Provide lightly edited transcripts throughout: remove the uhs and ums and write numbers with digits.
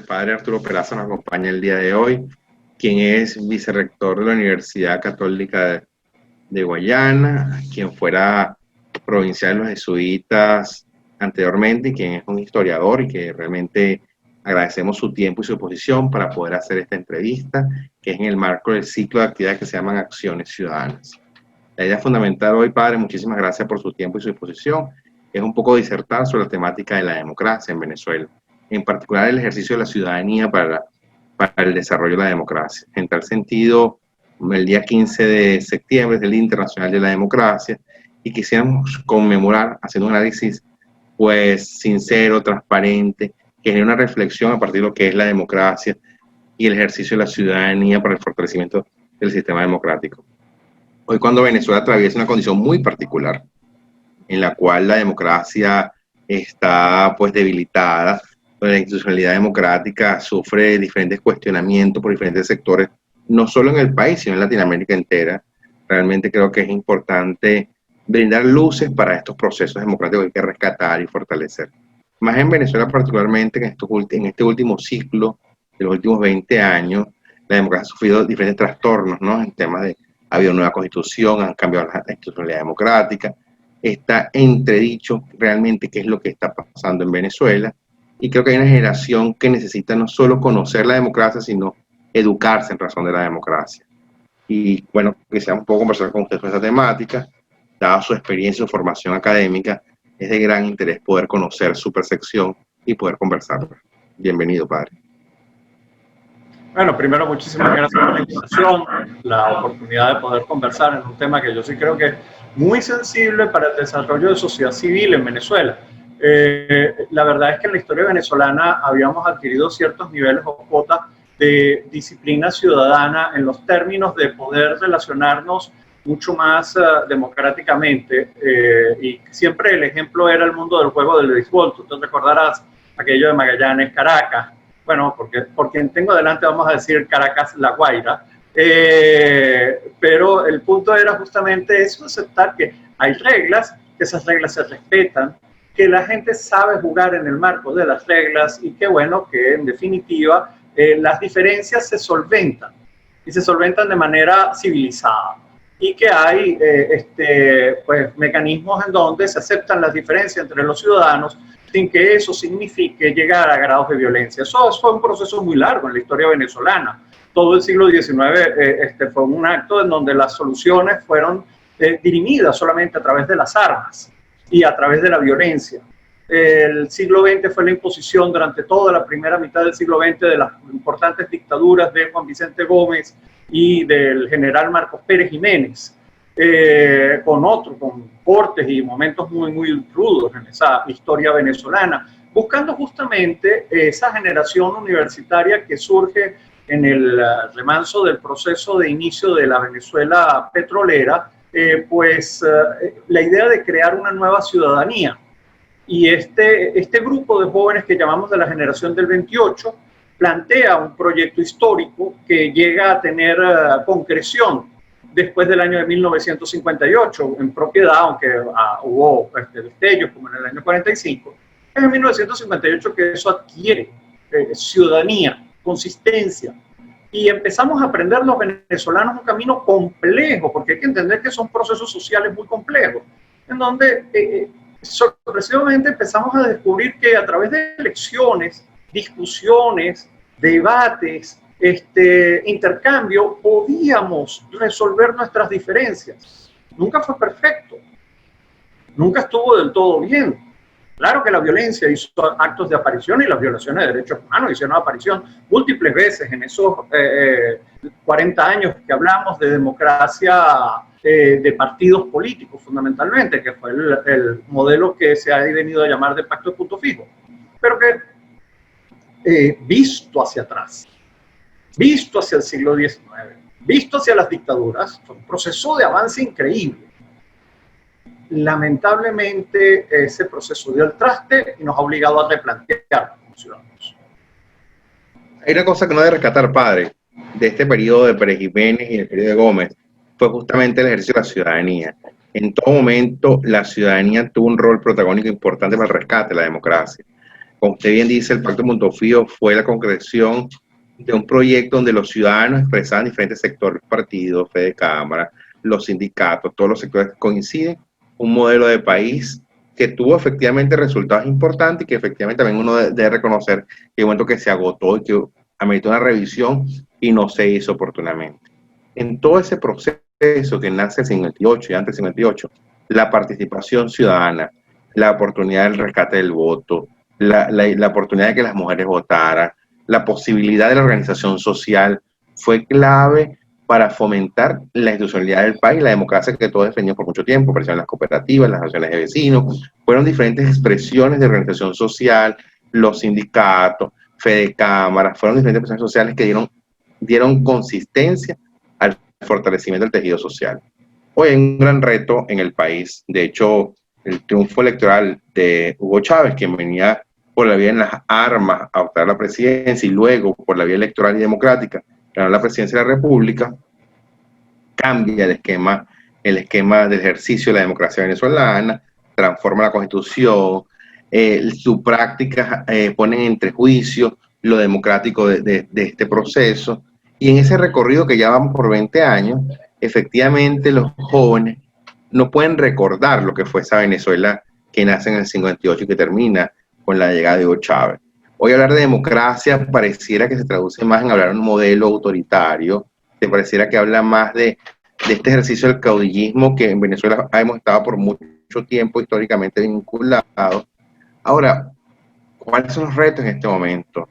padre Arturo Peraza nos acompaña el día de hoy, quien es vicerrector de la Universidad Católica de Guayana, quien fuera provincial de los jesuitas anteriormente y quien es un historiador y que realmente agradecemos su tiempo y su posición para poder hacer esta entrevista, que es en el marco del ciclo de actividades que se llaman Acciones Ciudadanas. La idea fundamental hoy, padre, muchísimas gracias por su tiempo y su disposición, es un poco disertar sobre la temática de la democracia en Venezuela, en particular el ejercicio de la ciudadanía para el desarrollo de la democracia. En tal sentido, el día 15 de septiembre es el Día Internacional de la Democracia y quisiéramos conmemorar haciendo un análisis pues sincero, transparente, que genere una reflexión a partir de lo que es la democracia y el ejercicio de la ciudadanía para el fortalecimiento del sistema democrático. Hoy cuando Venezuela atraviesa una condición muy particular, en la cual la democracia está pues debilitada, la institucionalidad democrática sufre diferentes cuestionamientos por diferentes sectores, no solo en el país, sino en Latinoamérica entera. Realmente creo que es importante brindar luces para estos procesos democráticos que hay que rescatar y fortalecer. Más en Venezuela particularmente, en este último ciclo, de los últimos 20 años, la democracia ha sufrido diferentes trastornos, ¿no? En temas de, ha habido nueva constitución, han cambiado la institucionalidad democrática, está entredicho realmente qué es lo que está pasando en Venezuela, y creo que hay una generación que necesita no solo conocer la democracia, sino educarse en razón de la democracia. Y bueno, quisiera un poco conversar con usted sobre esta temática, dada su experiencia y su formación académica, es de gran interés poder conocer su percepción y poder conversar. Bienvenido, padre. Bueno, primero, muchísimas gracias por la invitación, la oportunidad de poder conversar en un tema que yo sí creo que es muy sensible para el desarrollo de sociedad civil en Venezuela. La verdad es que en la historia venezolana habíamos adquirido ciertos niveles o cuotas de disciplina ciudadana en los términos de poder relacionarnos mucho más democráticamente, y siempre el ejemplo era el mundo del juego del béisbol. Tú te recordarás aquello de Magallanes, Caracas. Bueno, porque por quien tengo delante vamos a decir Caracas, La Guaira, pero el punto era justamente eso, aceptar que hay reglas, que esas reglas se respetan, que la gente sabe jugar en el marco de las reglas y que bueno, que en definitiva las diferencias se solventan y se solventan de manera civilizada y que hay pues, mecanismos en donde se aceptan las diferencias entre los ciudadanos sin que eso signifique llegar a grados de violencia. Eso fue un proceso muy largo en la historia venezolana. Todo el siglo XIX fue un acto en donde las soluciones fueron dirimidas solamente a través de las armas y a través de la violencia. El siglo XX fue la imposición durante toda la primera mitad del siglo XX de las importantes dictaduras de Juan Vicente Gómez y del general Marcos Pérez Jiménez, con cortes y momentos muy, muy rudos en esa historia venezolana, buscando justamente esa generación universitaria que surge en el remanso del proceso de inicio de la Venezuela petrolera, la idea de crear una nueva ciudadanía. Y este grupo de jóvenes que llamamos de la generación del 28 plantea un proyecto histórico que llega a tener concreción después del año de 1958 en propiedad, aunque hubo destellos como en el año 45. Es en 1958 que eso adquiere ciudadanía, consistencia, y empezamos a aprender los venezolanos un camino complejo, porque hay que entender que son procesos sociales muy complejos, en donde sorpresivamente empezamos a descubrir que a través de elecciones, discusiones, debates, intercambio, podíamos resolver nuestras diferencias. Nunca fue perfecto, nunca estuvo del todo bien. Claro que la violencia hizo actos de aparición y las violaciones de derechos humanos hicieron aparición múltiples veces en esos 40 años que hablamos de democracia de partidos políticos fundamentalmente, que fue el modelo que se ha venido a llamar de pacto de punto fijo. Pero que visto hacia atrás, visto hacia el siglo XIX, visto hacia las dictaduras, fue un proceso de avance increíble. Lamentablemente, ese proceso dio al traste y nos ha obligado a replantear como ciudadanos. Hay una cosa que no debe rescatar, padre, de este periodo de Pérez Jiménez y el periodo de Gómez, fue justamente el ejercicio de la ciudadanía. En todo momento, la ciudadanía tuvo un rol protagónico importante para el rescate de la democracia. Como usted bien dice, el Pacto de Montofío fue la concreción de un proyecto donde los ciudadanos expresaban diferentes sectores, partidos, fe de cámara, los sindicatos, todos los sectores coinciden, un modelo de país que tuvo efectivamente resultados importantes y que efectivamente también uno debe reconocer que el momento que se agotó y que ameritó una revisión y no se hizo oportunamente. En todo ese proceso que nace el 58 y antes del 58, la participación ciudadana, la oportunidad del rescate del voto, la oportunidad de que las mujeres votaran, la posibilidad de la organización social fue clave para fomentar la institucionalidad del país, la democracia que todos defendíamos por mucho tiempo, aparecieron las cooperativas, las asociaciones de vecinos, fueron diferentes expresiones de organización social, los sindicatos, fe de cámara, fueron diferentes expresiones sociales que dieron consistencia al fortalecimiento del tejido social. Hoy hay un gran reto en el país, de hecho, el triunfo electoral de Hugo Chávez, quien venía por la vía de las armas a optar a la presidencia y luego por la vía electoral y democrática ganar la presidencia de la República, cambia el esquema del ejercicio de la democracia venezolana, transforma la Constitución, su práctica ponen entre juicio lo democrático de este proceso, y en ese recorrido que ya vamos por 20 años, efectivamente los jóvenes no pueden recordar lo que fue esa Venezuela que nace en el 58 y que termina con la llegada de Hugo Chávez. Hoy hablar de democracia pareciera que se traduce más en hablar de un modelo autoritario, te pareciera que habla más de este ejercicio del caudillismo que en Venezuela hemos estado por mucho tiempo históricamente vinculados. Ahora, ¿cuáles son los retos en este momento?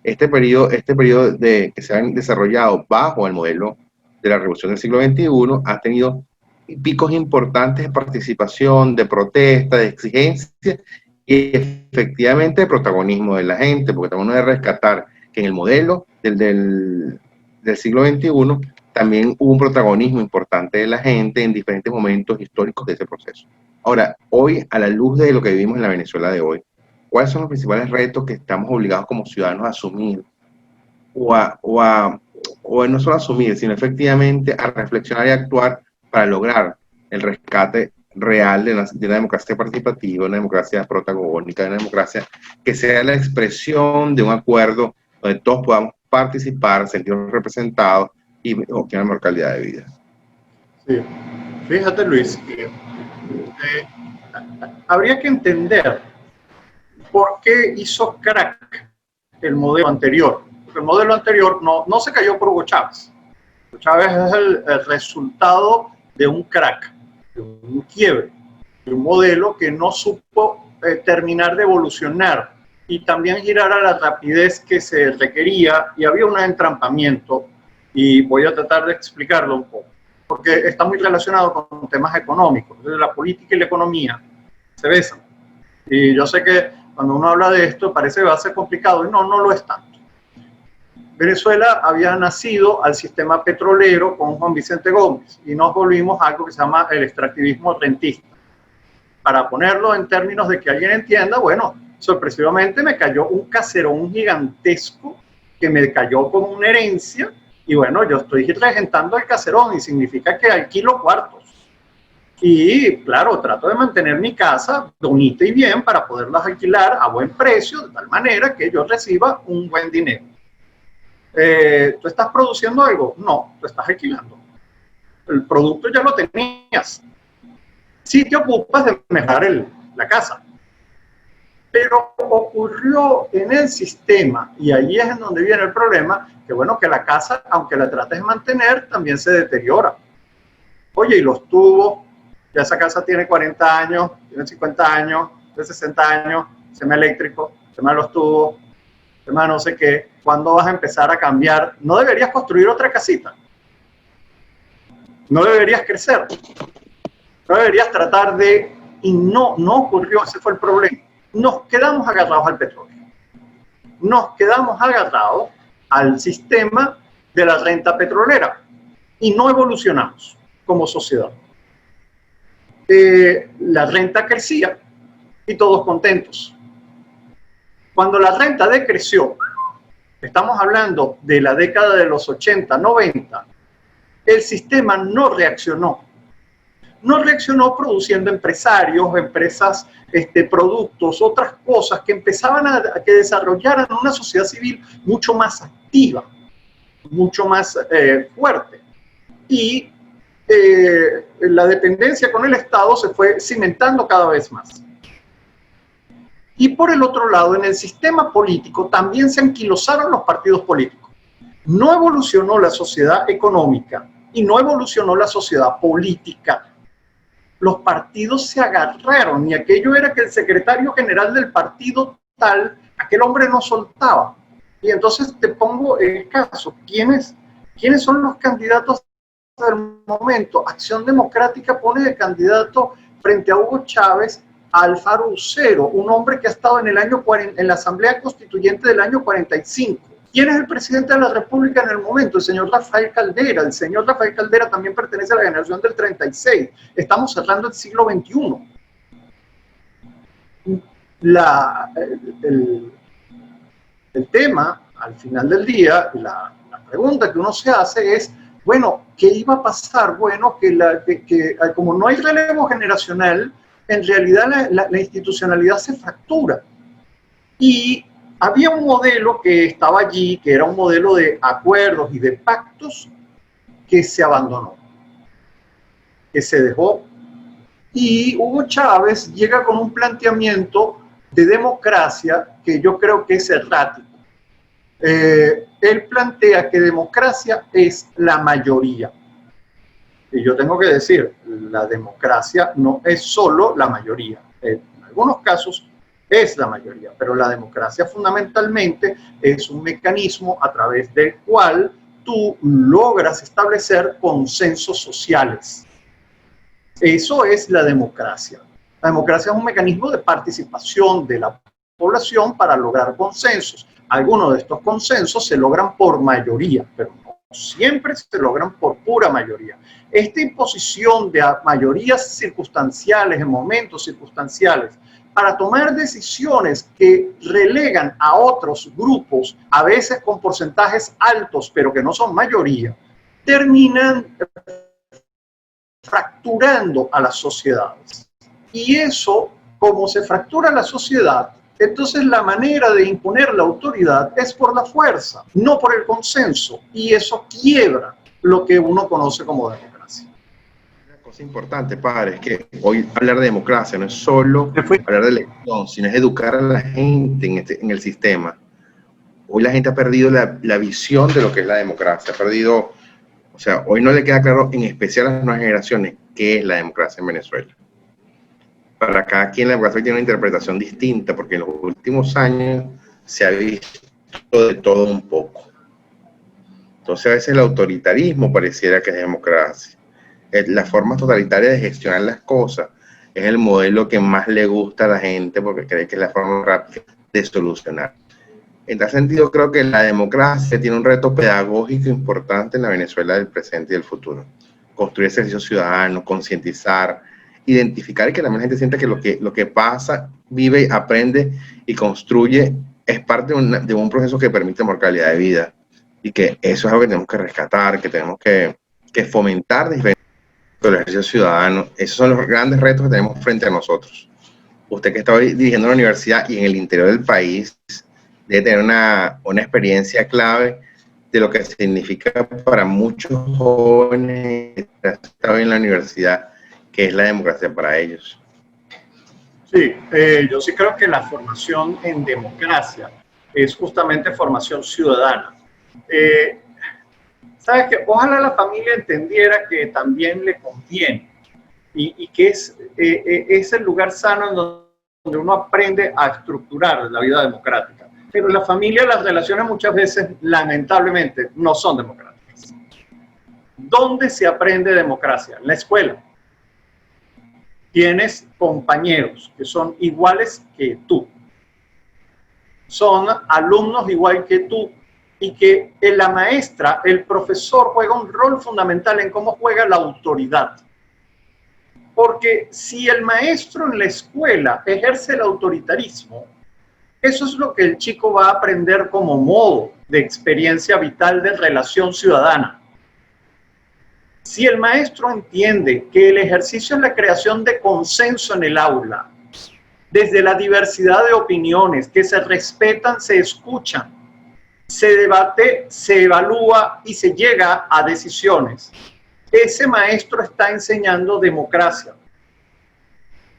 Este periodo que se han desarrollado bajo el modelo de la revolución del siglo XXI ha tenido picos importantes de participación, de protesta, de exigencia y efectivamente de protagonismo de la gente, porque tenemos que rescatar que en el modelo del siglo XXI también hubo un protagonismo importante de la gente en diferentes momentos históricos de ese proceso. Ahora, hoy, a la luz de lo que vivimos en la Venezuela de hoy, ¿cuáles son los principales retos que estamos obligados como ciudadanos a asumir? O no solo asumir, sino efectivamente a reflexionar y actuar para lograr el rescate real de una democracia participativa, una democracia protagónica, una democracia que sea la expresión de un acuerdo donde todos podamos participar, sentirnos representados y obtener una mejor calidad de vida. Sí. Fíjate, Luis, habría que entender por qué hizo crack el modelo anterior. Porque el modelo anterior no se cayó por Hugo Chávez. Hugo Chávez es el resultado de un crack, de un quiebre, de un modelo que no supo terminar de evolucionar y también girar a la rapidez que se requería, y había un entrampamiento, y voy a tratar de explicarlo un poco, porque está muy relacionado con temas económicos. Entonces, la política y la economía se besan. Y yo sé que cuando uno habla de esto parece que va a ser complicado, y no lo es tanto. Venezuela había nacido al sistema petrolero con Juan Vicente Gómez y nos volvimos a algo que se llama el extractivismo rentista. Para ponerlo en términos de que alguien entienda, bueno, sorpresivamente me cayó un caserón gigantesco que me cayó como una herencia, y bueno, yo estoy regentando el caserón y significa que alquilo cuartos. Y claro, trato de mantener mi casa bonita y bien para poderlas alquilar a buen precio, de tal manera que yo reciba un buen dinero. ¿Tú estás produciendo algo? No, tú estás alquilando. El producto ya lo tenías. Sí te ocupas de mejorar la casa. Pero ocurrió en el sistema, y ahí es en donde viene el problema, que bueno, que la casa, aunque la trates de mantener, también se deteriora. Oye, y los tubos, ya esa casa tiene 40 años, tiene 50 años, tiene 60 años, sistema eléctrico, sistema de los tubos, sistema no sé qué. ¿Cuándo vas a empezar a cambiar? ¿No deberías construir otra casita? ¿No deberías crecer? ¿No deberías tratar de...? Y no ocurrió, ese fue el problema. Nos quedamos agarrados al petróleo. Nos quedamos agarrados al sistema de la renta petrolera y no evolucionamos como sociedad. La renta crecía y todos contentos. Cuando la renta decreció, estamos hablando de la década de los 80, 90, el sistema no reaccionó. no reaccionó produciendo empresarios, empresas, productos, otras cosas que empezaban a que desarrollaran una sociedad civil mucho más activa, mucho más fuerte. Y la dependencia con el Estado se fue cimentando cada vez más. Y por el otro lado, en el sistema político también se anquilosaron los partidos políticos. No evolucionó la sociedad económica y no evolucionó la sociedad política. Los partidos se agarraron y aquello era que el secretario general del partido tal, aquel hombre no soltaba. Y entonces te pongo el caso, ¿quiénes son los candidatos del momento? Acción Democrática pone de candidato frente a Hugo Chávez a Alfaro Ucero, un hombre que ha estado en la Asamblea Constituyente del año 45. ¿Quién es el presidente de la República en el momento? El señor Rafael Caldera. El señor Rafael Caldera también pertenece a la generación del 36. Estamos cerrando el siglo XXI. El tema, al final del día, la pregunta que uno se hace es, bueno, ¿qué iba a pasar? Bueno, que como no hay relevo generacional, en realidad la institucionalidad se fractura. Y había un modelo que estaba allí, que era un modelo de acuerdos y de pactos, que se abandonó, que se dejó. Y Hugo Chávez llega con un planteamiento de democracia que yo creo que es errático. Él plantea que democracia es la mayoría. Y yo tengo que decir, la democracia no es solo la mayoría. En algunos casos es la mayoría, pero la democracia fundamentalmente es un mecanismo a través del cual tú logras establecer consensos sociales. Eso es la democracia. La democracia es un mecanismo de participación de la población para lograr consensos. Algunos de estos consensos se logran por mayoría, pero no siempre se logran por pura mayoría. Esta imposición de mayorías circunstanciales, en momentos circunstanciales, para tomar decisiones que relegan a otros grupos, a veces con porcentajes altos, pero que no son mayoría, terminan fracturando a las sociedades. Y eso, como se fractura la sociedad, entonces la manera de imponer la autoridad es por la fuerza, no por el consenso. Y eso quiebra lo que uno conoce como democracia. Una cosa importante, padre, es que hoy hablar de democracia no es solo hablar de elección, sino es educar a la gente en el sistema. Hoy la gente ha perdido la visión de lo que es la democracia, ha perdido, o sea, hoy no le queda claro, en especial a las nuevas generaciones, qué es la democracia en Venezuela. Para cada quien la democracia tiene una interpretación distinta, porque en los últimos años se ha visto de todo un poco. Entonces a veces el autoritarismo pareciera que es democracia. La forma totalitaria de gestionar las cosas es el modelo que más le gusta a la gente porque cree que es la forma rápida de solucionar. En tal sentido, creo que la democracia tiene un reto pedagógico importante en la Venezuela del presente y del futuro. Construir ejercicio ciudadano, concientizar, identificar y que la gente sienta que lo que pasa, vive, aprende y construye es parte de un proceso que permite mejor calidad de vida. Y que eso es algo que tenemos que rescatar, que tenemos que fomentar diferentes el ejercicio ciudadano. Esos son los grandes retos que tenemos frente a nosotros. Usted que está hoy dirigiendo la universidad y en el interior del país debe tener una experiencia clave de lo que significa para muchos jóvenes que están en la universidad, que es la democracia para ellos. Sí, yo sí creo que la formación en democracia es justamente formación ciudadana. ¿Sabes qué? Ojalá la familia entendiera que también le conviene y que es el lugar sano en donde uno aprende a estructurar la vida democrática. Pero en la familia las relaciones muchas veces, lamentablemente, no son democráticas. ¿Dónde se aprende democracia? En la escuela. Tienes compañeros que son iguales que tú. Son alumnos igual que tú. Y que la maestra, el profesor juega un rol fundamental en cómo juega la autoridad. Porque si el maestro en la escuela ejerce el autoritarismo, eso es lo que el chico va a aprender como modo de experiencia vital de relación ciudadana. Si el maestro entiende que el ejercicio es la creación de consenso en el aula, desde la diversidad de opiniones que se respetan, se escuchan, se debate, se evalúa y se llega a decisiones, ese maestro está enseñando democracia.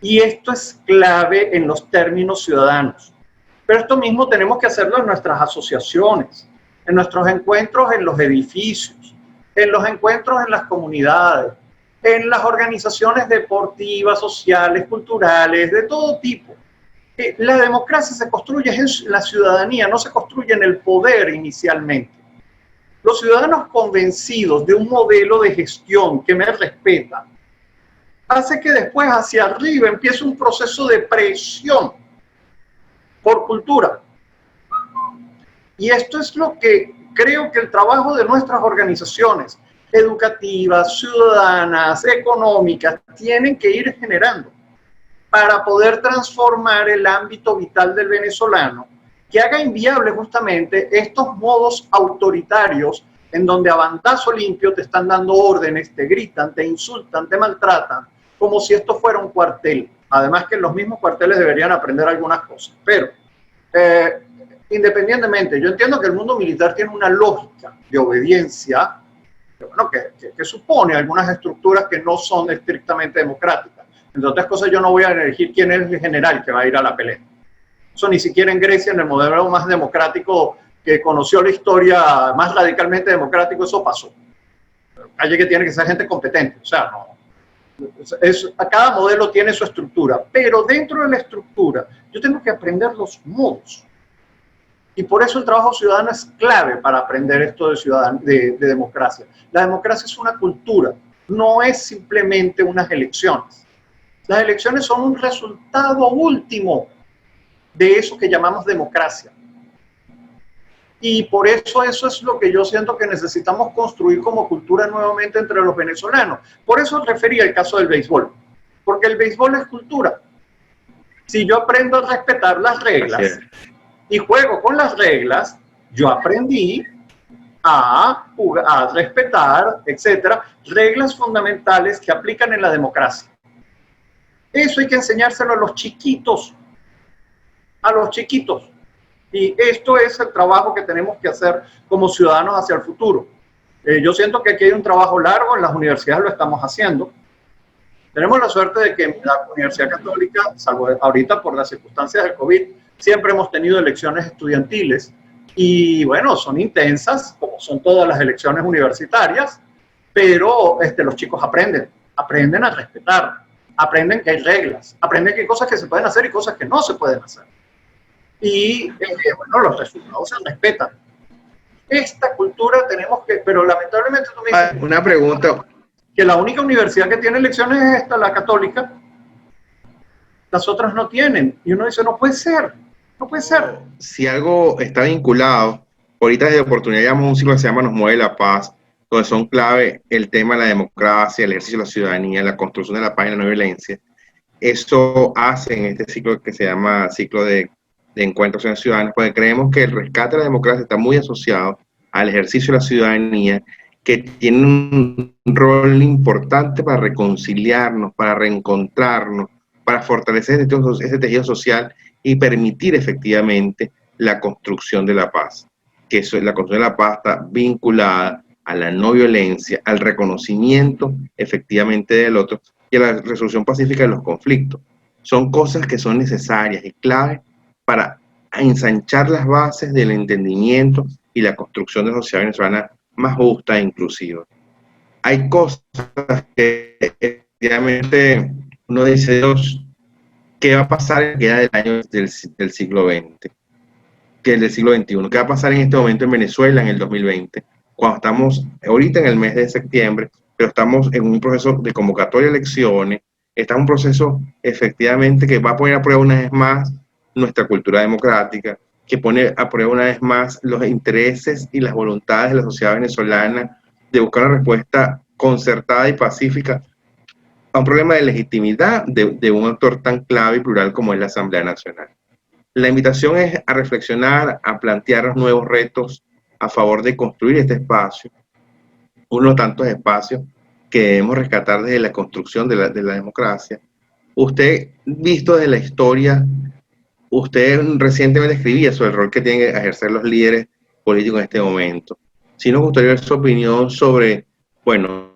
Y esto es clave en los términos ciudadanos. Pero esto mismo tenemos que hacerlo en nuestras asociaciones, en nuestros encuentros en los edificios, en los encuentros en las comunidades, en las organizaciones deportivas, sociales, culturales, de todo tipo. La democracia se construye en la ciudadanía, no se construye en el poder inicialmente. Los ciudadanos convencidos de un modelo de gestión que me respeta, hace que después hacia arriba empiece un proceso de presión por cultura. Y esto es lo que creo que el trabajo de nuestras organizaciones educativas, ciudadanas, económicas, tienen que ir generando para poder transformar el ámbito vital del venezolano, que haga inviable justamente estos modos autoritarios en donde a bandazo limpio te están dando órdenes, te gritan, te insultan, te maltratan, como si esto fuera un cuartel. Además que en los mismos cuarteles deberían aprender algunas cosas. Pero, independientemente, yo entiendo que el mundo militar tiene una lógica de obediencia que supone algunas estructuras que no son estrictamente democráticas. Entre otras cosas, yo no voy a elegir quién es el general que va a ir a la pelea. Eso ni siquiera en Grecia, en el modelo más democrático que conoció la historia, más radicalmente democrático, eso pasó. Calle que tiene que ser gente competente, o sea, no. Cada modelo tiene su estructura, pero dentro de la estructura yo tengo que aprender los modos. Y por eso el trabajo ciudadano es clave para aprender esto de democracia. La democracia es una cultura, no es simplemente unas elecciones. Las elecciones son un resultado último de eso que llamamos democracia. Y por eso es lo que yo siento que necesitamos construir como cultura nuevamente entre los venezolanos. Por eso refería al caso del béisbol, porque el béisbol es cultura. Si yo aprendo a respetar las reglas y juego con las reglas, yo aprendí a respetar, etcétera, reglas fundamentales que aplican en la democracia. Eso hay que enseñárselo a los chiquitos, Y esto es el trabajo que tenemos que hacer como ciudadanos hacia el futuro. Yo siento que aquí hay un trabajo largo, en las universidades lo estamos haciendo. Tenemos la suerte de que en la Universidad Católica, salvo ahorita por las circunstancias del COVID, siempre hemos tenido elecciones estudiantiles y bueno, son intensas, como son todas las elecciones universitarias, pero los chicos aprenden a respetar, aprenden que hay reglas, aprenden que hay cosas que se pueden hacer y cosas que no se pueden hacer. Y bueno, los resultados se respetan. Esta cultura tenemos que, pero lamentablemente tú me dices, una pregunta, que la única universidad que tiene elecciones es esta, la católica, las otras no tienen, y uno dice, no puede ser. Si algo está vinculado, ahorita de oportunidad llamamos un ciclo que se llama Nos Mueve la Paz, donde son clave el tema de la democracia, el ejercicio de la ciudadanía, la construcción de la paz y la no violencia. Eso hace en este ciclo que se llama ciclo de encuentros ciudadanos, porque creemos que el rescate de la democracia está muy asociado al ejercicio de la ciudadanía, que tiene un rol importante para reconciliarnos, para reencontrarnos, para fortalecer ese tejido social y permitir efectivamente la construcción de la paz. Que la construcción de la paz está vinculada a la no violencia, al reconocimiento efectivamente del otro y a la resolución pacífica de los conflictos. Son cosas que son necesarias y claves para ensanchar las bases del entendimiento y la construcción de una sociedad venezolana más justa e inclusiva. Hay cosas que efectivamente uno dice, Dios, ¿qué va a pasar en que queda del año del siglo XX? Que es del siglo XXI. ¿Qué va a pasar en este momento en Venezuela en el 2020? Cuando estamos ahorita en el mes de septiembre, pero estamos en un proceso de convocatoria de elecciones, está un proceso efectivamente que va a poner a prueba una vez más nuestra cultura democrática, que pone a prueba una vez más los intereses y las voluntades de la sociedad venezolana de buscar una respuesta concertada y pacífica a un problema de legitimidad de un actor tan clave y plural como es la Asamblea Nacional. La invitación es a reflexionar, a plantear nuevos retos a favor de construir este espacio, uno de tantos espacios que debemos rescatar desde la construcción de la democracia. Usted, visto desde la historia, usted recientemente escribía sobre el rol que tienen que ejercer los líderes políticos en este momento. Sí nos gustaría ver su opinión sobre, bueno,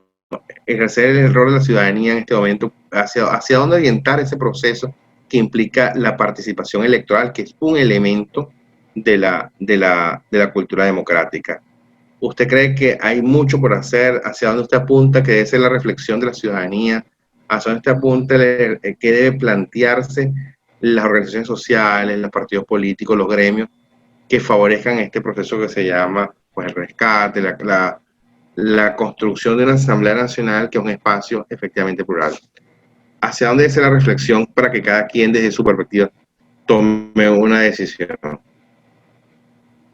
ejercer el rol de la ciudadanía en este momento, hacia dónde orientar ese proceso que implica la participación electoral, que es un elemento de la cultura democrática. ¿Usted cree que hay mucho por hacer? ¿Hacia dónde usted apunta que debe ser la reflexión de la ciudadanía? ¿Hacia dónde usted apunta que debe plantearse las organizaciones sociales, los partidos políticos, los gremios, que favorezcan este proceso que se llama pues, el rescate, la construcción de una Asamblea Nacional que es un espacio efectivamente plural? ¿Hacia dónde debe ser la reflexión para que cada quien desde su perspectiva tome una decisión?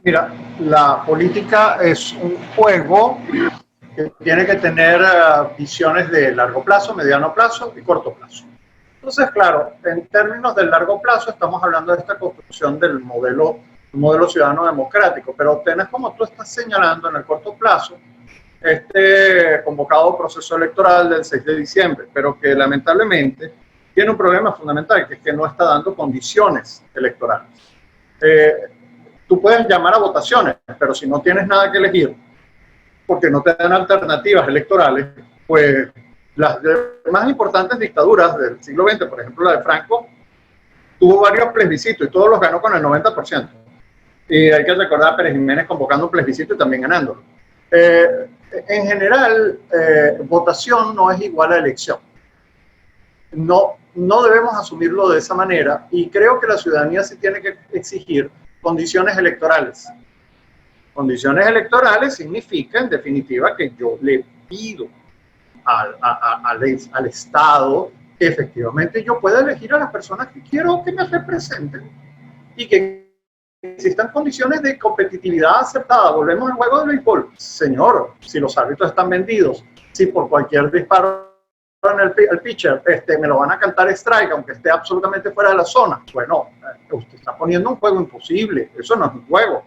Mira, la política es un juego que tiene que tener visiones de largo plazo, mediano plazo y corto plazo. Entonces, claro, en términos del largo plazo estamos hablando de esta construcción del modelo ciudadano democrático, pero tenés, como tú estás señalando, en el corto plazo, este convocado proceso electoral del 6 de diciembre, pero que lamentablemente tiene un problema fundamental, que es que no está dando condiciones electorales. Tú puedes llamar a votaciones, pero si no tienes nada que elegir, porque no te dan alternativas electorales, pues las más importantes dictaduras del siglo XX, por ejemplo la de Franco, tuvo varios plebiscitos y todos los ganó con el 90%. Y hay que recordar a Pérez Jiménez convocando un plebiscito y también ganándolo. En general, votación no es igual a elección. No debemos asumirlo de esa manera y creo que la ciudadanía sí tiene que exigir condiciones electorales. Condiciones electorales significa, en definitiva, que yo le pido al Estado que efectivamente yo pueda elegir a las personas que quiero que me representen y que existan condiciones de competitividad aceptada. Volvemos al juego del béisbol. Señor, si los árbitros están vendidos, si por cualquier disparo en el pitcher me lo van a cantar strike, aunque esté absolutamente fuera de la zona, bueno, usted está poniendo un juego imposible. Eso no es un juego.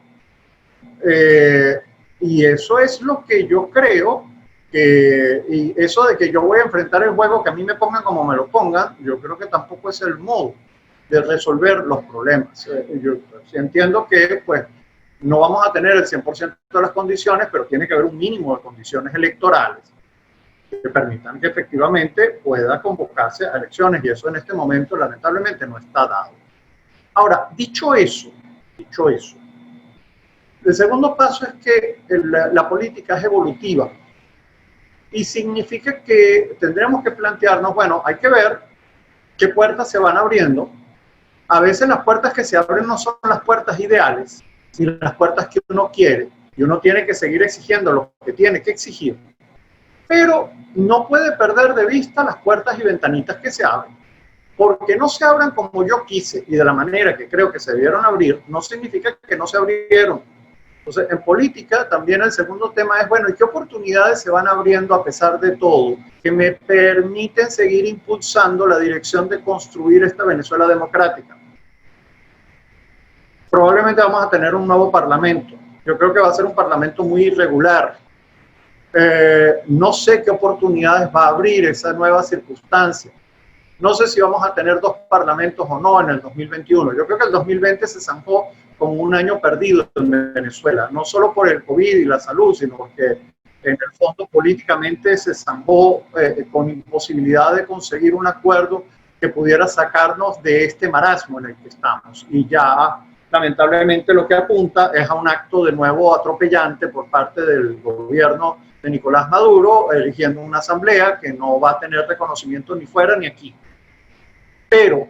Y eso es lo que yo creo y eso de que yo voy a enfrentar el juego, que a mí me pongan como me lo pongan, yo creo que tampoco es el modo de resolver los problemas. Yo entiendo que pues no vamos a tener el 100% de las condiciones, pero tiene que haber un mínimo de condiciones electorales que permitan que efectivamente pueda convocarse a elecciones, y eso en este momento lamentablemente no está dado. Ahora, dicho eso, el segundo paso es que la política es evolutiva y significa que tendremos que plantearnos, bueno, hay que ver qué puertas se van abriendo. A veces las puertas que se abren no son las puertas ideales, sino las puertas que uno quiere, y uno tiene que seguir exigiendo lo que tiene que exigir, pero no puede perder de vista las puertas y ventanitas que se abren. Porque no se abran como yo quise y de la manera que creo que se debieron abrir, no significa que no se abrieron. Entonces, en política también el segundo tema es, bueno, ¿y qué oportunidades se van abriendo a pesar de todo que me permiten seguir impulsando la dirección de construir esta Venezuela democrática? Probablemente vamos a tener un nuevo parlamento. Yo creo que va a ser un parlamento muy irregular. No sé qué oportunidades va a abrir esa nueva circunstancia. No sé si vamos a tener dos parlamentos o no en el 2021. Yo creo que el 2020 se zanjó como un año perdido en Venezuela, no solo por el COVID y la salud, sino porque en el fondo políticamente se zanjó con imposibilidad de conseguir un acuerdo que pudiera sacarnos de este marasmo en el que estamos. Y ya, lamentablemente, lo que apunta es a un acto de nuevo atropellante por parte del gobierno de Nicolás Maduro, eligiendo una asamblea que no va a tener reconocimiento ni fuera ni aquí. Pero,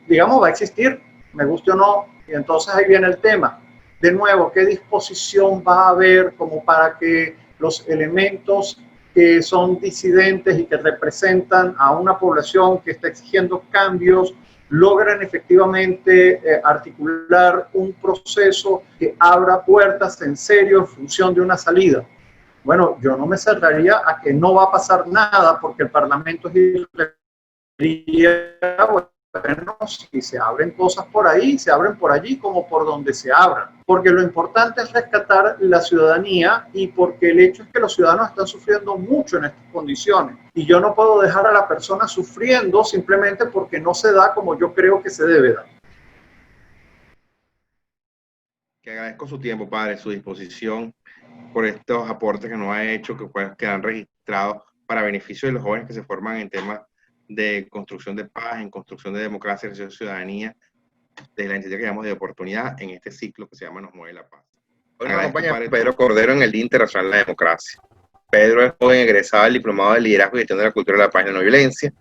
digamos, va a existir, me guste o no, y entonces ahí viene el tema. De nuevo, ¿qué disposición va a haber como para que los elementos que son disidentes y que representan a una población que está exigiendo cambios logren efectivamente articular un proceso que abra puertas en serio en función de una salida? Bueno, yo no me cerraría a que no va a pasar nada porque el Parlamento es irregular. Bueno, si se abren cosas por ahí, se abren por allí como por donde se abran. porque lo importante es rescatar la ciudadanía y porque el hecho es que los ciudadanos están sufriendo mucho en estas condiciones. Y yo no puedo dejar a la persona sufriendo simplemente porque no se da como yo creo que se debe dar. Que agradezco su tiempo, padre, su disposición por estos aportes que nos ha hecho, que quedan registrados para beneficio de los jóvenes que se forman en temas de construcción de paz, en construcción de democracia, de ciudadanía, de la iniciativa que llamamos de oportunidad en este ciclo que se llama Nos Mueve la Paz. Hoy nos acompaña Pedro Cordero en el Día Internacional de la Democracia. Pedro es joven egresado del Diplomado de Liderazgo y Gestión de la Cultura de la Paz y la No Violencia,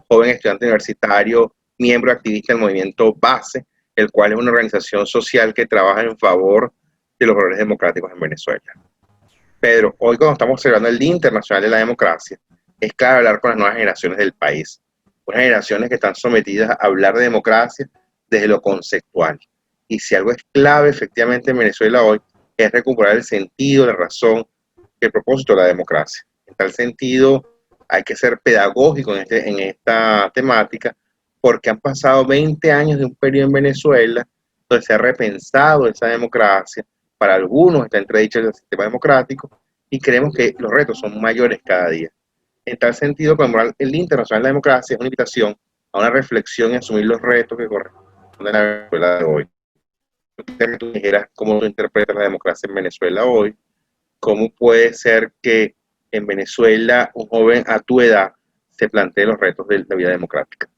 joven estudiante universitario, miembro activista del movimiento BASE, el cual es una organización social que trabaja en favor de los valores democráticos en Venezuela. Pedro, hoy cuando estamos celebrando el Día Internacional de la Democracia, es clave hablar con las nuevas generaciones del país, unas generaciones que están sometidas a hablar de democracia desde lo conceptual. Y si algo es clave efectivamente en Venezuela hoy, es recuperar el sentido, la razón, el propósito de la democracia. En tal sentido, hay que ser pedagógico en esta temática, porque han pasado 20 años de un periodo en Venezuela donde se ha repensado esa democracia. Para algunos está entredicho el sistema democrático y creemos que los retos son mayores cada día. En tal sentido, conmemorar el Día Internacional de la Democracia es una invitación a una reflexión y asumir los retos que corresponden a la Venezuela de hoy. Que tú dijeras cómo tú interpretas la democracia en Venezuela hoy, cómo puede ser que en Venezuela un joven a tu edad se plantee los retos de la vida democrática.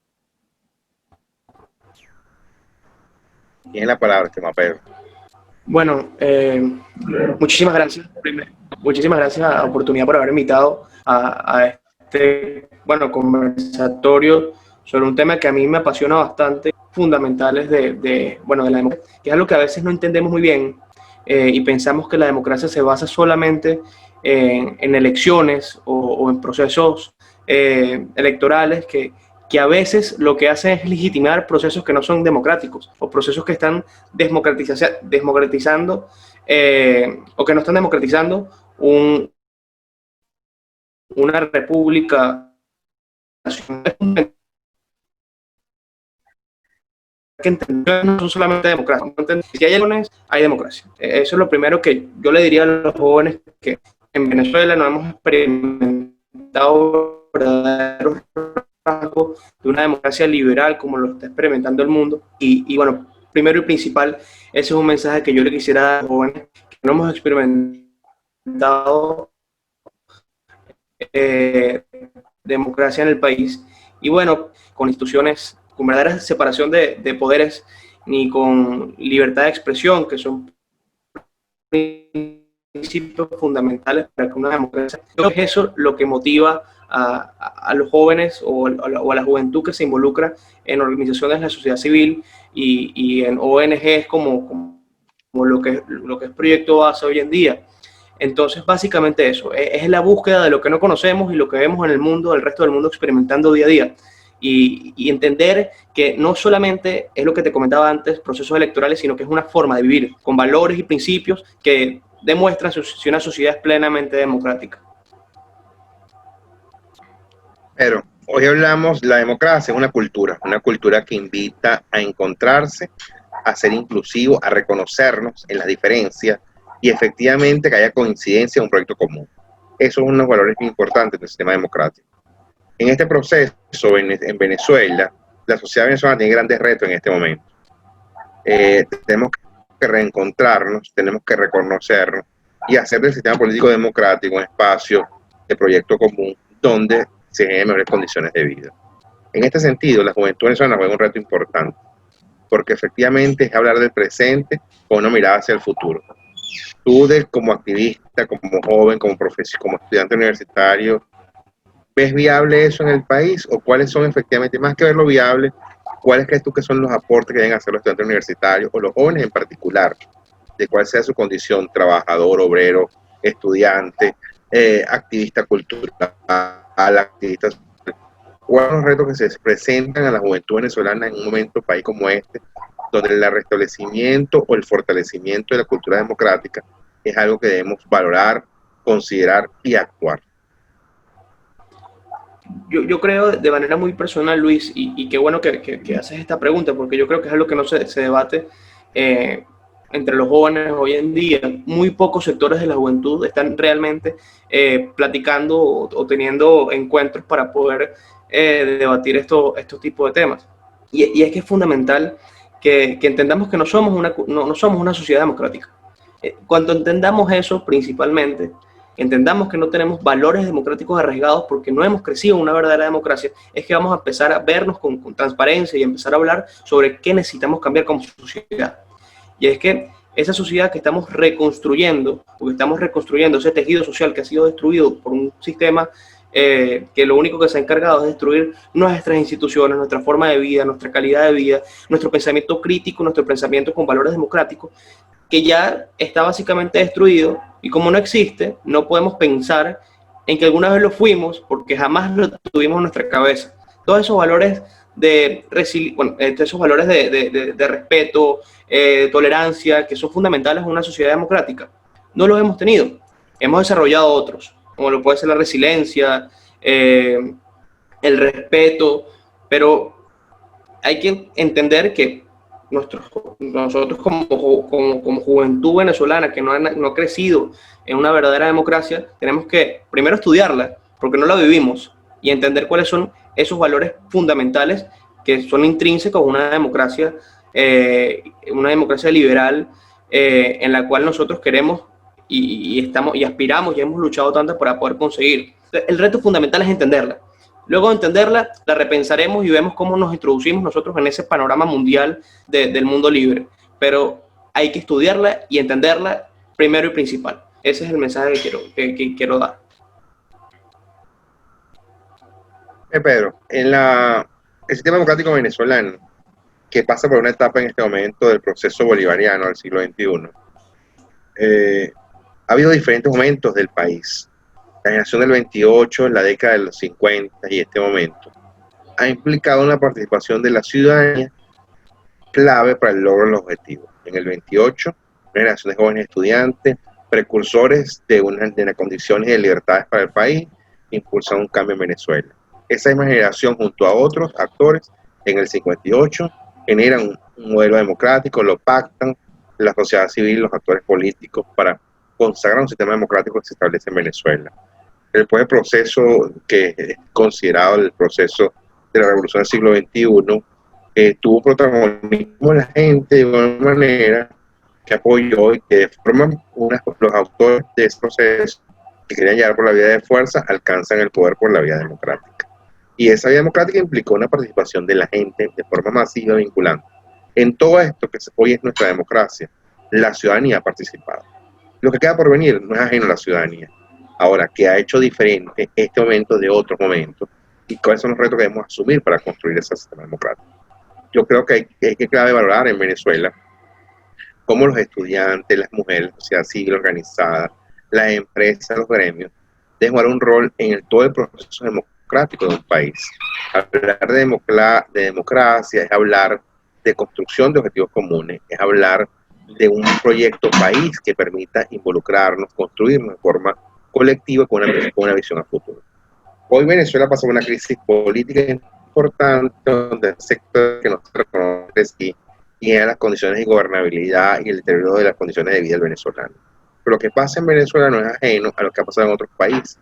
Tiene la palabra, estimado Pedro. Bueno, muchísimas gracias. Muchísimas gracias a la oportunidad por haber invitado a este, conversatorio sobre un tema que a mí me apasiona bastante, fundamentales de la democracia, que es algo que a veces no entendemos muy bien y pensamos que la democracia se basa solamente en elecciones o en procesos electorales que a veces lo que hacen es legitimar procesos que no son democráticos o procesos que están democratizando o que no están democratizando una república nacional que entender no son solamente democracia. Si hay elecciones, hay democracia. Eso es lo primero que yo le diría a los jóvenes que en Venezuela no hemos experimentado verdaderos rasgos de una democracia liberal como lo está experimentando el mundo. Y bueno, primero y principal, ese es un mensaje que yo le quisiera dar a los jóvenes que no hemos experimentado democracia en el país. Y bueno, con instituciones con verdadera separación de poderes, ni con libertad de expresión, que son principios fundamentales para que una democracia. Creo que es eso lo que motiva a los jóvenes o a la juventud que se involucra en organizaciones de la sociedad civil y en ONGs como lo que es Proyecto Base hoy en día. Entonces, básicamente eso, es la búsqueda de lo que no conocemos y lo que vemos en el mundo, el resto del mundo experimentando día a día. Y entender que no solamente es lo que te comentaba antes, procesos electorales, sino que es una forma de vivir con valores y principios que demuestran si una sociedad es plenamente democrática. Pero hoy hablamos, la democracia es una cultura que invita a encontrarse, a ser inclusivo, a reconocernos en las diferencias y efectivamente que haya coincidencia en un proyecto común. Esos son unos valores importantes del sistema democrático. En este proceso, en Venezuela, la sociedad venezolana tiene grandes retos en este momento. Tenemos que reencontrarnos, tenemos que reconocernos y hacer del sistema político democrático un espacio de proyecto común donde se generen mejores condiciones de vida. En este sentido, la juventud venezolana juega un reto importante, porque efectivamente es hablar del presente con una mirada hacia el futuro. Tú, como activista, como joven, como estudiante universitario, ¿ves viable eso en el país? ¿O cuáles son efectivamente, más que verlo viable, cuáles crees tú que son los aportes que deben hacer los estudiantes universitarios o los jóvenes en particular, de cuál sea su condición, trabajador, obrero, estudiante, activista cultural, activista social? ¿Cuáles son los retos que se presentan a la juventud venezolana en un momento, país como este, donde el restablecimiento o el fortalecimiento de la cultura democrática es algo que debemos valorar, considerar y actuar? Yo creo de manera muy personal, Luis, y qué bueno que haces esta pregunta, porque yo creo que es algo que no se debate entre los jóvenes hoy en día. Muy pocos sectores de la juventud están realmente platicando o teniendo encuentros para poder debatir estos tipos de temas. Y es que es fundamental que entendamos que no somos una sociedad democrática. Cuando entendamos eso principalmente, entendamos que no tenemos valores democráticos arraigados porque no hemos crecido en una verdadera democracia, es que vamos a empezar a vernos con transparencia y empezar a hablar sobre qué necesitamos cambiar como sociedad. Y es que esa sociedad que estamos reconstruyendo, porque estamos reconstruyendo ese tejido social que ha sido destruido por un sistema que lo único que se ha encargado es destruir nuestras instituciones, nuestra forma de vida, nuestra calidad de vida, nuestro pensamiento crítico, nuestro pensamiento con valores democráticos, que ya está básicamente destruido, y como no existe, no podemos pensar en que alguna vez lo fuimos, porque jamás lo tuvimos en nuestra cabeza. Todos esos valores esos valores de respeto, tolerancia, que son fundamentales en una sociedad democrática, no los hemos tenido. Hemos desarrollado otros, como lo puede ser la resiliencia, el respeto, pero hay que entender que nosotros como juventud venezolana que no ha crecido en una verdadera democracia, tenemos que primero estudiarla, porque no la vivimos, y entender cuáles son esos valores fundamentales que son intrínsecos a una democracia liberal en la cual nosotros queremos y aspiramos y hemos luchado tanto para poder conseguir. El reto fundamental es entenderla. Luego de entenderla, la repensaremos y vemos cómo nos introducimos nosotros en ese panorama mundial del mundo libre. Pero hay que estudiarla y entenderla primero y principal. Ese es el mensaje que quiero dar. Pedro, el sistema democrático venezolano, que pasa por una etapa en este momento del proceso bolivariano del siglo XXI, ha habido diferentes momentos del país. La generación del 28, la década de los 50 y este momento ha implicado una participación de la ciudadanía clave para el logro de los objetivos. En el 28, una generación de jóvenes estudiantes, precursores de las condiciones de libertades para el país, impulsan un cambio en Venezuela. Esa misma generación, junto a otros actores, en el 58, generan un modelo democrático, lo pactan la sociedad civil, los actores políticos, para consagrar un sistema democrático que se establece en Venezuela. Después del proceso que es considerado el proceso de la revolución del siglo XXI, tuvo protagonismo la gente de una manera que apoyó y que de forma los autores de ese proceso que querían llegar por la vía de fuerza alcanzan el poder por la vía democrática. Y esa vía democrática implicó una participación de la gente de forma masiva y vinculante. En todo esto que hoy es nuestra democracia, la ciudadanía ha participado. Lo que queda por venir no es ajeno a la ciudadanía. Ahora, ¿qué ha hecho diferente este momento de otros momentos? ¿Y cuáles son los retos que debemos asumir para construir ese sistema democrático? Yo creo que hay que clave valorar en Venezuela cómo los estudiantes, las mujeres, la sociedad civil organizada, las empresas, los gremios, deben jugar un rol en todo el proceso democrático de un país. Hablar de democracia es hablar de construcción de objetivos comunes, es hablar de un proyecto país que permita involucrarnos, construirnos de forma colectiva con una visión a futuro. Hoy Venezuela pasa por una crisis política importante donde el sector que no se reconoce y en las condiciones de gobernabilidad y el deterioro de las condiciones de vida del venezolano. Pero lo que pasa en Venezuela no es ajeno a lo que ha pasado en otros países.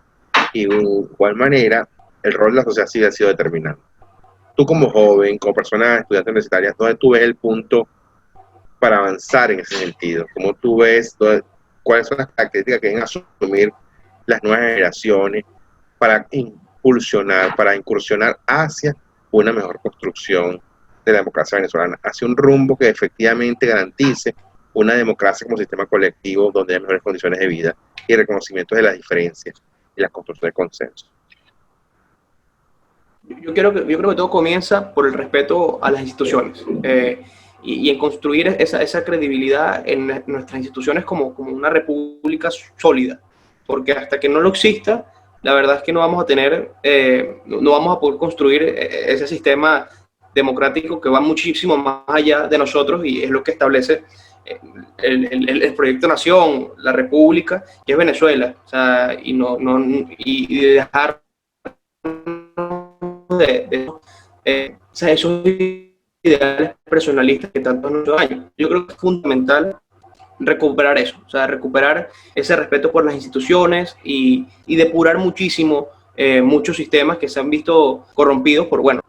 Y de igual manera, el rol de la sociedad civil ha sido determinante. Tú como joven, como persona estudiante universitaria, ¿dónde tú ves el punto para avanzar en ese sentido? ¿Cómo tú ves cuáles son las características que deben asumir las nuevas generaciones para impulsionar, para incursionar hacia una mejor construcción de la democracia venezolana, hacia un rumbo que efectivamente garantice una democracia como sistema colectivo donde hay mejores condiciones de vida y reconocimiento de las diferencias y la construcción de consenso? Yo creo que todo comienza por el respeto a las instituciones y en construir esa credibilidad en nuestras instituciones como una república sólida, porque hasta que no lo exista, la verdad es que no vamos a poder construir ese sistema democrático que va muchísimo más allá de nosotros y es lo que establece el proyecto nación, la república, que es Venezuela, o sea, y dejar o sea, esos ideales personalistas que tanto nos dañan. Yo creo que es fundamental recuperar eso, o sea, recuperar ese respeto por las instituciones y depurar muchísimo muchos sistemas que se han visto corrompidos por, bueno,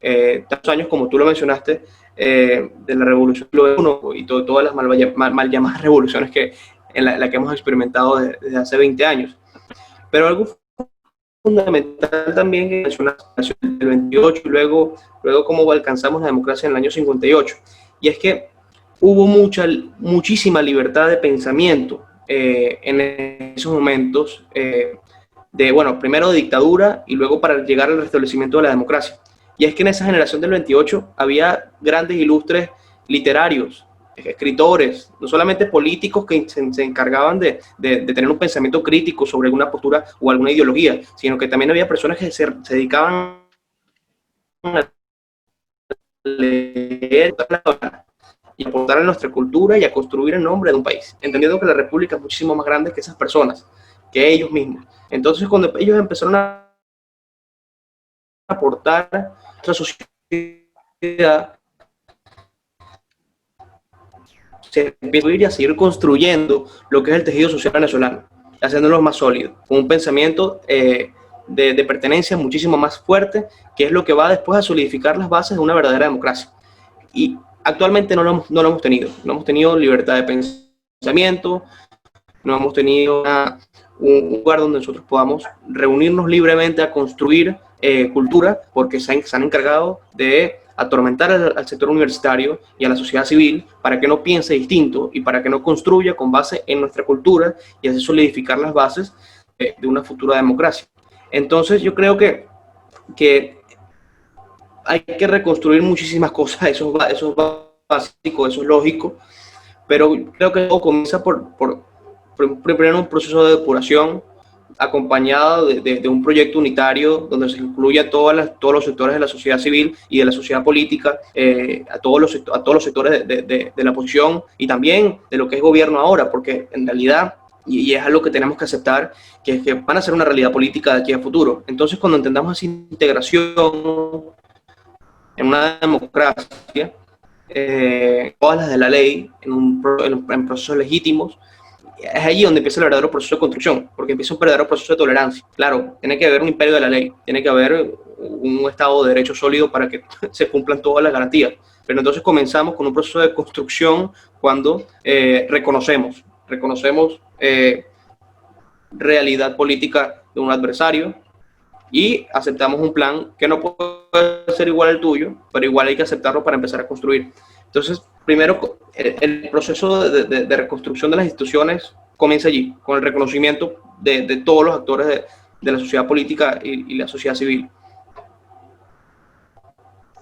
tantos años, como tú lo mencionaste, de la revolución del 1 y todas las mal llamadas revoluciones que, la que hemos experimentado desde hace 20 años. Pero algo fundamental también que mencionaste en el 28 y luego cómo alcanzamos la democracia en el año 58, y es que hubo muchísima libertad de pensamiento en esos momentos de, bueno, primero de dictadura y luego para llegar al restablecimiento de la democracia. Y es que en esa generación del 28 había grandes ilustres literarios, escritores, no solamente políticos que se encargaban de tener un pensamiento crítico sobre alguna postura o alguna ideología, sino que también había personas que se dedicaban a leer y aportar a nuestra cultura y a construir el nombre de un país, entendiendo que la república es muchísimo más grande que esas personas, que ellos mismos. Entonces, cuando ellos empezaron a aportar a nuestra sociedad, se empieza a ir y a seguir construyendo lo que es el tejido social venezolano, haciéndolo más sólido, con un pensamiento de pertenencia muchísimo más fuerte, que es lo que va después a solidificar las bases de una verdadera democracia. Y actualmente no lo hemos tenido. No hemos tenido libertad de pensamiento, no hemos tenido un lugar donde nosotros podamos reunirnos libremente a construir cultura, porque se han encargado de atormentar al sector universitario y a la sociedad civil para que no piense distinto y para que no construya con base en nuestra cultura y así solidificar las bases de una futura democracia. Entonces yo creo que hay que reconstruir muchísimas cosas, eso es básico, eso es lógico, pero creo que todo comienza por primero un proceso de depuración acompañado de un proyecto unitario donde se incluya todos los sectores de la sociedad civil y de la sociedad política, a todos los sectores de la oposición y también de lo que es gobierno ahora, porque en realidad, y es algo que tenemos que aceptar, que es que van a ser una realidad política de aquí a futuro. Entonces, cuando entendamos esa integración en una democracia, todas las de la ley, en procesos legítimos, es allí donde empieza el verdadero proceso de construcción, porque empieza un verdadero proceso de tolerancia. Claro, tiene que haber un imperio de la ley, tiene que haber un Estado de Derecho sólido para que se cumplan todas las garantías. Pero entonces comenzamos con un proceso de construcción cuando reconocemos realidad política de un adversario y aceptamos un plan que no puede ser igual al tuyo, pero igual hay que aceptarlo para empezar a construir. Entonces, primero, el proceso de reconstrucción de las instituciones comienza allí, con el reconocimiento de todos los actores de la sociedad política y la sociedad civil.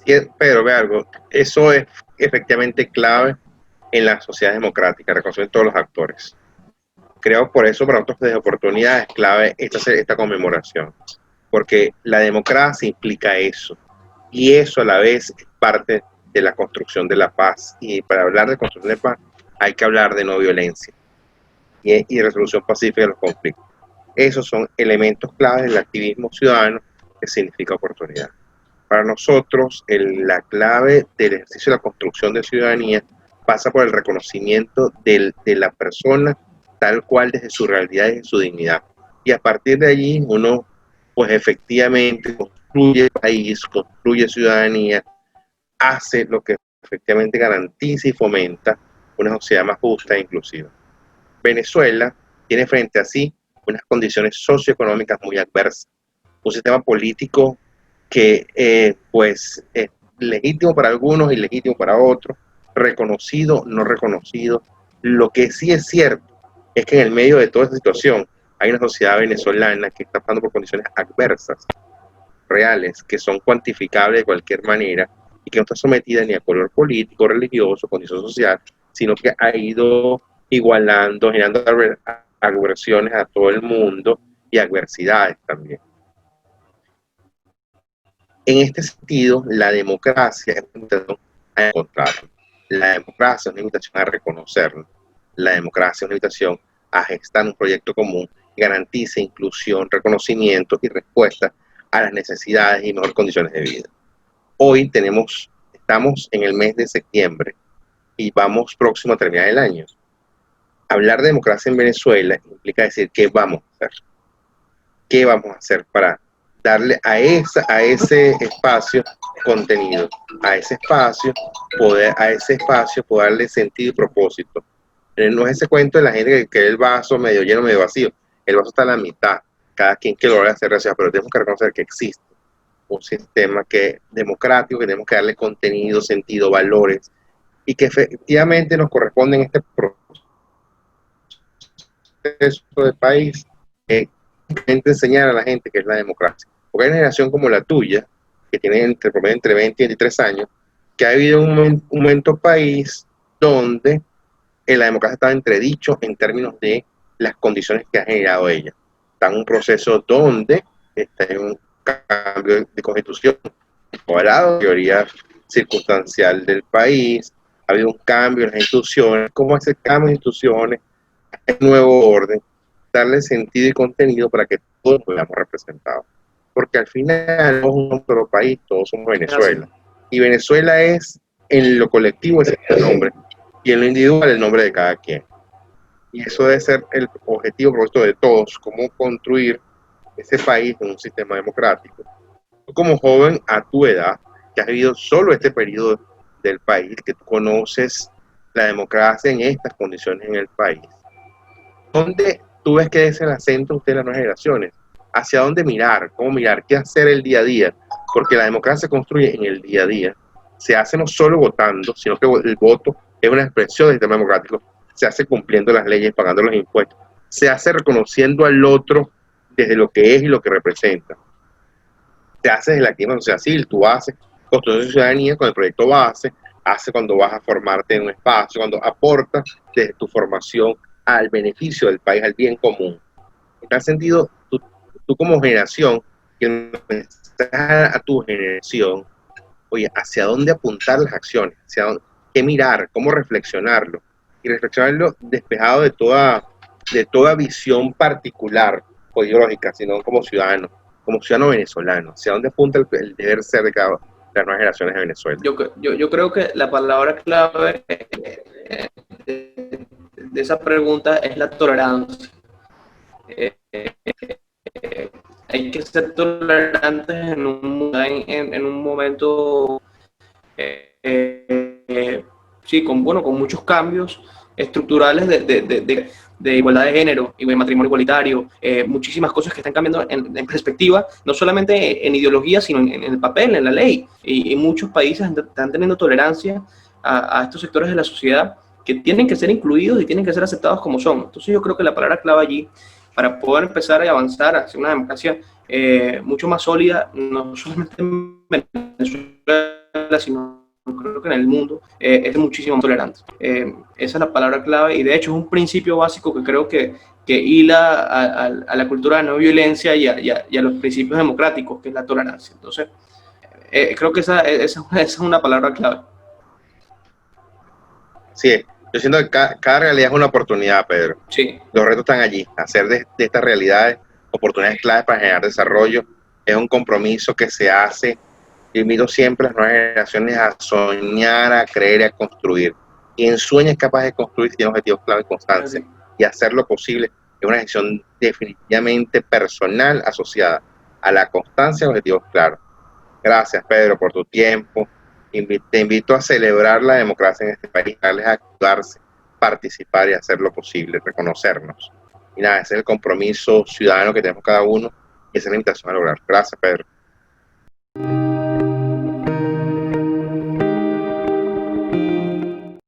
Sí, pero ve algo, eso es efectivamente clave en la sociedad democrática, reconocer todos los actores. Creo por eso para nosotros desde Oportunidad es clave esta conmemoración, porque la democracia implica eso, y eso a la vez es parte de la construcción de la paz, y para hablar de construcción de paz hay que hablar de no violencia y resolución pacífica de los conflictos. Esos son elementos claves del activismo ciudadano que significa Oportunidad. Para nosotros, la clave del ejercicio de la construcción de ciudadanía pasa por el reconocimiento de la persona tal cual desde su realidad y desde su dignidad. Y a partir de allí uno, pues efectivamente, construye país, construye ciudadanía, hace lo que efectivamente garantiza y fomenta una sociedad más justa e inclusiva. Venezuela tiene frente a sí unas condiciones socioeconómicas muy adversas, un sistema político que pues es legítimo para algunos y ilegítimo para otros, reconocido, no reconocido. Lo que sí es cierto es que en el medio de toda esta situación hay una sociedad venezolana que está pasando por condiciones adversas, reales, que son cuantificables de cualquier manera y que no está sometida ni a color político, religioso, condición social, sino que ha ido igualando, generando agresiones a todo el mundo y adversidades también. En este sentido, la democracia es una invitación a encontrarlo. La democracia es una invitación a reconocerlo. La democracia es una invitación a gestar un proyecto común que garantice inclusión, reconocimiento y respuesta a las necesidades y mejores condiciones de vida. Hoy estamos en el mes de septiembre y vamos próximo a terminar el año. hablar de democracia en Venezuela implica decir qué vamos a hacer. ¿Qué vamos a hacer para darle a ese espacio contenido, a ese espacio poder darle sentido y propósito? No es ese cuento de la gente que el vaso medio lleno, medio vacío. El vaso está a la mitad. Cada quien que lo vaya a hacer gracias, pero tenemos que reconocer que existe un sistema democrático, que tenemos que darle contenido, sentido, valores, y que efectivamente nos corresponde en este proceso del país enseñar a la gente que es la democracia. Porque hay una generación como la tuya, que tiene entre 20 y 23 años, que ha vivido un momento país donde la democracia estaba entredicho en términos de las condiciones que ha generado ella. Está en un proceso donde está en un cambio de constitución, la teoría circunstancial del país, ha habido un cambio en las instituciones, cómo ese cambio de instituciones, el nuevo orden, darle sentido y contenido para que todos nos veamos representados. Porque al final no es un solo país, todos somos Venezuela. Y Venezuela es, en lo colectivo, ese es el nombre, y en lo individual, el nombre de cada quien. Y eso debe ser el objetivo propósito de todos, cómo construir ese país en un sistema democrático. Tú como joven, a tu edad, que has vivido solo este periodo del país, que tú conoces la democracia en estas condiciones en el país, ¿dónde tú ves que es el acento de ustedes, las nuevas generaciones? ¿Hacia dónde mirar? ¿Cómo mirar? ¿Qué hacer el día a día? Porque la democracia se construye en el día a día. Se hace no solo votando, sino que el voto es una expresión del sistema democrático. Se hace cumpliendo las leyes, pagando los impuestos. Se hace reconociendo al otro desde lo que es y lo que representa. Se hace desde la actividad de la sociedad civil. Tú haces construcción de ciudadanía con el proyecto base, hace cuando vas a formarte en un espacio, cuando aportas desde tu formación al beneficio del país, al bien común. En tal sentido, tú como generación, que a tu generación, oye, ¿hacia dónde apuntar las acciones? ¿Hacia dónde? ¿Qué mirar? ¿Cómo reflexionarlo? Y reflexionarlo despejado de toda visión particular o ideológica, sino como ciudadano venezolano. ¿Hacia dónde apunta el deber ser de cada las nuevas generaciones de Venezuela? Yo creo que la palabra clave de esa pregunta es la tolerancia. Hay que ser tolerantes en un momento, sí, con muchos cambios estructurales de igualdad de género y de matrimonio igualitario, muchísimas cosas que están cambiando en perspectiva, no solamente en ideología, sino en el papel, en la ley. Y muchos países están teniendo tolerancia a estos sectores de la sociedad que tienen que ser incluidos y tienen que ser aceptados como son. Entonces yo creo que la palabra clave allí, para poder empezar a avanzar hacia una democracia mucho más sólida, no solamente en Venezuela, sino creo que en el mundo, es muchísimo más tolerante. Esa es la palabra clave y de hecho es un principio básico que creo que hila a la cultura de no violencia y a los principios democráticos, que es la tolerancia. Entonces, creo que esa es una palabra clave. Sí, yo siento que cada realidad es una oportunidad, Pedro. Sí. Los retos están allí. Hacer de estas realidades oportunidades claves para generar desarrollo es un compromiso que se hace. Yo invito siempre a las nuevas generaciones a soñar, a creer y a construir. Quien sueña es capaz de construir si tiene objetivos claros y constancia. Y hacer lo posible es una decisión definitivamente personal asociada a la constancia y objetivos claros. Gracias, Pedro, por tu tiempo. Te invito a celebrar la democracia en este país, darles a activarse, participar y hacer lo posible, reconocernos. Y nada, ese es el compromiso ciudadano que tenemos cada uno y esa es la invitación a lograr. Gracias, Pedro.